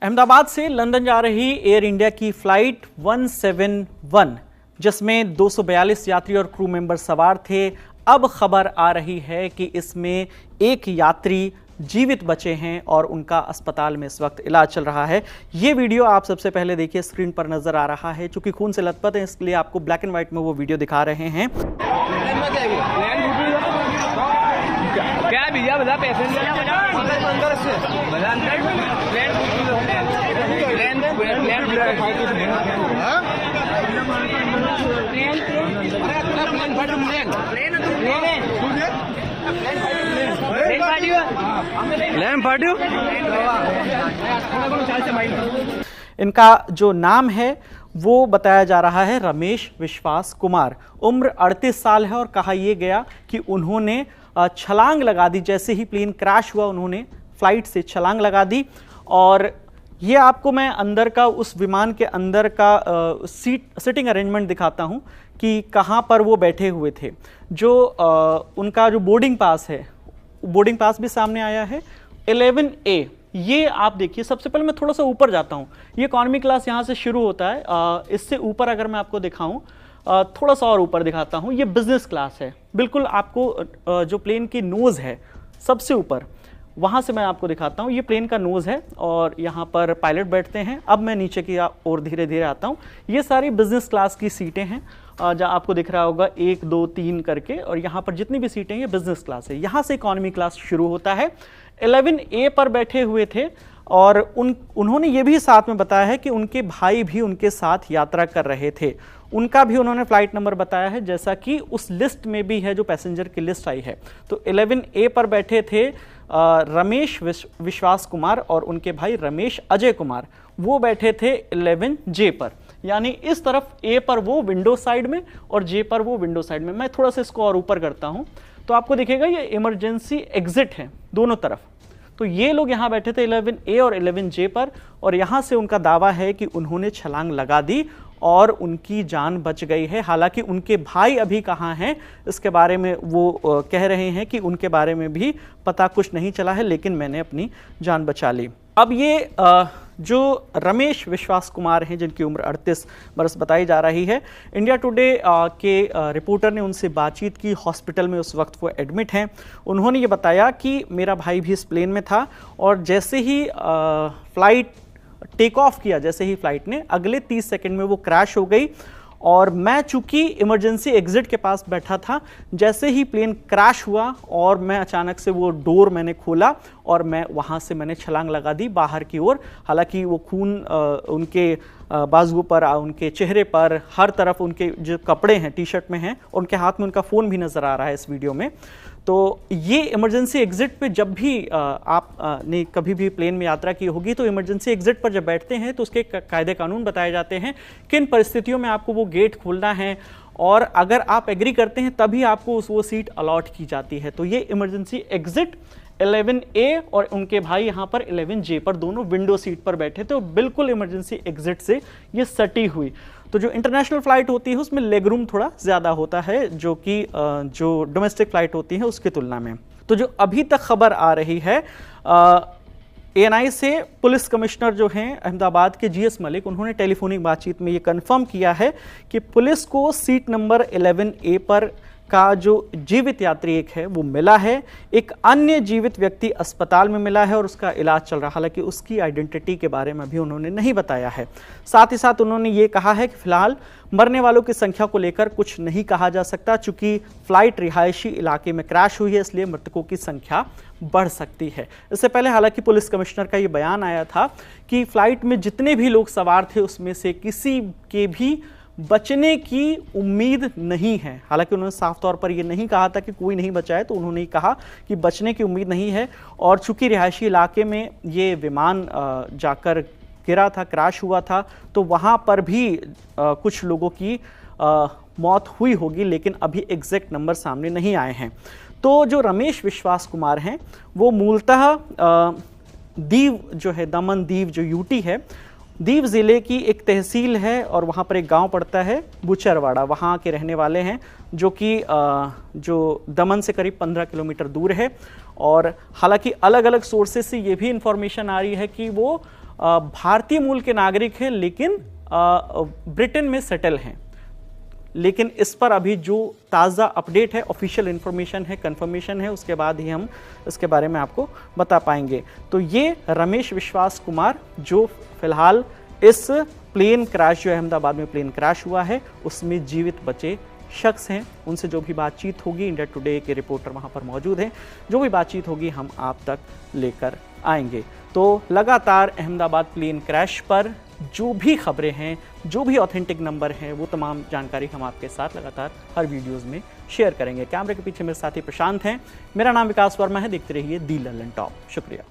अहमदाबाद से लंदन जा रही एयर इंडिया की फ्लाइट 171 जिसमें 242 यात्री और क्रू मेंबर सवार थे। अब खबर आ रही है कि इसमें एक यात्री जीवित बचे हैं और उनका अस्पताल में इस वक्त इलाज चल रहा है। ये वीडियो आप सबसे पहले देखिए, स्क्रीन पर नजर आ रहा है। चूंकि खून से लथपथ है इसलिए आपको ब्लैक एंड व्हाइट में वो वीडियो दिखा रहे हैं। क्या भैया बता पैसेंजर इनका जो नाम है वो बताया जा रहा है रमेश विश्वास कुमार। उम्र 38 साल है और कहा यह गया कि उन्होंने छलांग लगा दी। जैसे ही प्लेन क्रैश हुआ उन्होंने फ्लाइट से छलांग लगा दी। और ये आपको मैं अंदर का, उस विमान के अंदर का सीटिंग अरेंजमेंट दिखाता हूं कि कहां पर वो बैठे हुए थे। जो उनका जो बोर्डिंग पास है, बोर्डिंग पास भी सामने आया है 11A। ये आप देखिए, सबसे पहले मैं थोड़ा सा ऊपर जाता हूं। ये इकॉनमी क्लास यहां से शुरू होता है। इससे ऊपर अगर मैं आपको दिखाऊं, थोड़ा सा और ऊपर दिखाता हूं, ये बिजनेस क्लास है। बिल्कुल आपको जो प्लेन की नोज है सबसे ऊपर, वहां से मैं आपको दिखाता हूं। ये प्लेन का नोज है और यहां पर पायलट बैठते हैं। अब मैं नीचे की ओर धीरे धीरे आता हूं। ये सारी बिजनेस क्लास की सीटें हैं, जहां आपको दिख रहा होगा 1 2 3 करके, और यहां पर जितनी भी सीटें हैं ये बिजनेस क्लास है। यहां से इकॉनमी क्लास शुरू होता है। 11A पर बैठे हुए थे और उन्होंने ये भी साथ में बताया है कि उनके भाई भी उनके साथ यात्रा कर रहे थे। उनका भी उन्होंने फ्लाइट नंबर बताया है, जैसा कि उस लिस्ट में भी है जो पैसेंजर की लिस्ट आई है। तो 11A पर बैठे थे रमेश विश्वास कुमार और उनके भाई रमेश अजय कुमार। वो बैठे थे 11J पर, यानी इस तरफ A पर वो विंडो साइड में और J पर वो विंडो साइड में। मैं थोड़ा सा इसको और ऊपर करता हूं तो आपको दिखेगा ये इमरजेंसी एग्जिट है दोनों तरफ। तो ये लोग यहां बैठे थे 11A और 11J पर, और यहां से उनका दावा है कि उन्होंने छलांग लगा दी और उनकी जान बच गई है। हालांकि उनके भाई अभी कहां हैं इसके बारे में वो कह रहे हैं कि उनके बारे में भी पता कुछ नहीं चला है, लेकिन मैंने अपनी जान बचा ली। अब ये जो रमेश विश्वास कुमार हैं, जिनकी उम्र 38 बरस बताई जा रही है, इंडिया टुडे के रिपोर्टर ने उनसे बातचीत की। हॉस्पिटल में उस वक्त वो एडमिट हैं। उन्होंने ये बताया कि मेरा भाई भी इस प्लेन में था और जैसे ही फ्लाइट टेक ऑफ किया, जैसे ही फ्लाइट ने, अगले 30 सेकंड में वो क्रैश हो गई। और मैं चूंकि इमरजेंसी एग्जिट के पास बैठा था, जैसे ही प्लेन क्रैश हुआ और मैं अचानक से वो डोर मैंने खोला और मैं वहां से मैंने छलांग लगा दी बाहर की ओर। हालांकि वो खून उनके बाजुओं पर, उनके चेहरे पर, हर तरफ उनके जो कपड़े हैं टी शर्ट में हैं, उनके हाथ में उनका फ़ोन भी नज़र आ रहा है इस वीडियो में। तो ये इमरजेंसी एग्जिट पे जब भी आप ने कभी भी प्लेन में यात्रा की होगी तो इमरजेंसी एग्जिट पर जब बैठते हैं तो उसके कायदे कानून बताए जाते हैं, किन परिस्थितियों में आपको वो गेट खोलना है, और अगर आप एग्री करते हैं तभी आपको वो सीट अलॉट की जाती है। तो ये इमरजेंसी एग्जिट 11A और उनके भाई यहाँ पर 11J पर, दोनों विंडो सीट पर बैठे थे, बिल्कुल इमरजेंसी एग्जिट से ये सटी हुई। तो जो इंटरनेशनल फ्लाइट होती है उसमें लेग रूम थोड़ा ज़्यादा होता है, जो कि जो डोमेस्टिक फ्लाइट होती है उसकी तुलना में। तो जो अभी तक खबर आ रही है ANI से, पुलिस कमिश्नर जो हैं अहमदाबाद के GS मलिक, उन्होंने टेलीफोनिक बातचीत में ये कंफर्म किया है कि पुलिस को सीट नंबर 11A पर का जो जीवित यात्री एक है वो मिला है। एक अन्य जीवित व्यक्ति अस्पताल में मिला है और उसका इलाज चल रहा है। हालांकि उसकी आइडेंटिटी के बारे में भी उन्होंने नहीं बताया है। साथ ही साथ उन्होंने ये कहा है कि फिलहाल मरने वालों की संख्या को लेकर कुछ नहीं कहा जा सकता, चूंकि फ्लाइट रिहायशी इलाके में क्रैश हुई है, इसलिए मृतकों की संख्या बढ़ सकती है। इससे पहले हालांकि पुलिस कमिश्नर का ये बयान आया था कि फ्लाइट में जितने भी लोग सवार थे उसमें से किसी के भी बचने की उम्मीद नहीं है। हालांकि उन्होंने साफ तौर पर यह नहीं कहा था कि कोई नहीं बचा है, तो उन्होंने कहा कि बचने की उम्मीद नहीं है। और चूंकि रिहायशी इलाके में ये विमान जाकर गिरा था, क्रैश हुआ था, तो वहां पर भी कुछ लोगों की मौत हुई होगी, लेकिन अभी एग्जैक्ट नंबर सामने नहीं आए हैं। तो जो रमेश विश्वास कुमार हैं वो मूलतः दीव जो है, दमन दीव जो यूटी है, दीव ज़िले की एक तहसील है और वहाँ पर एक गांव पड़ता है बुचरवाड़ा, वहाँ के रहने वाले हैं, जो कि जो दमन से करीब 15 किलोमीटर दूर है। और हालांकि अलग अलग सोर्सेज से ये भी इंफॉर्मेशन आ रही है कि वो भारतीय मूल के नागरिक हैं लेकिन ब्रिटेन में सेटल हैं। लेकिन इस पर अभी जो ताज़ा अपडेट है, ऑफिशियल इंफॉर्मेशन है, कंफर्मेशन है, उसके बाद ही हम इसके बारे में आपको बता पाएंगे। तो ये रमेश विश्वास कुमार जो फिलहाल इस प्लेन क्रैश, जो अहमदाबाद में प्लेन क्रैश हुआ है, उसमें जीवित बचे शख्स हैं। उनसे जो भी बातचीत होगी, इंडिया टुडे के रिपोर्टर वहाँ पर मौजूद हैं, जो भी बातचीत होगी हम आप तक लेकर आएंगे। तो लगातार अहमदाबाद प्लेन क्रैश पर जो भी खबरें हैं, जो भी ऑथेंटिक नंबर हैं, वो तमाम जानकारी हम आपके साथ लगातार हर वीडियोज़ में शेयर करेंगे। कैमरे के पीछे मेरे साथी प्रशांत हैं, मेरा नाम विकास वर्मा है। देखते रहिए दी लल्लन टॉप। शुक्रिया।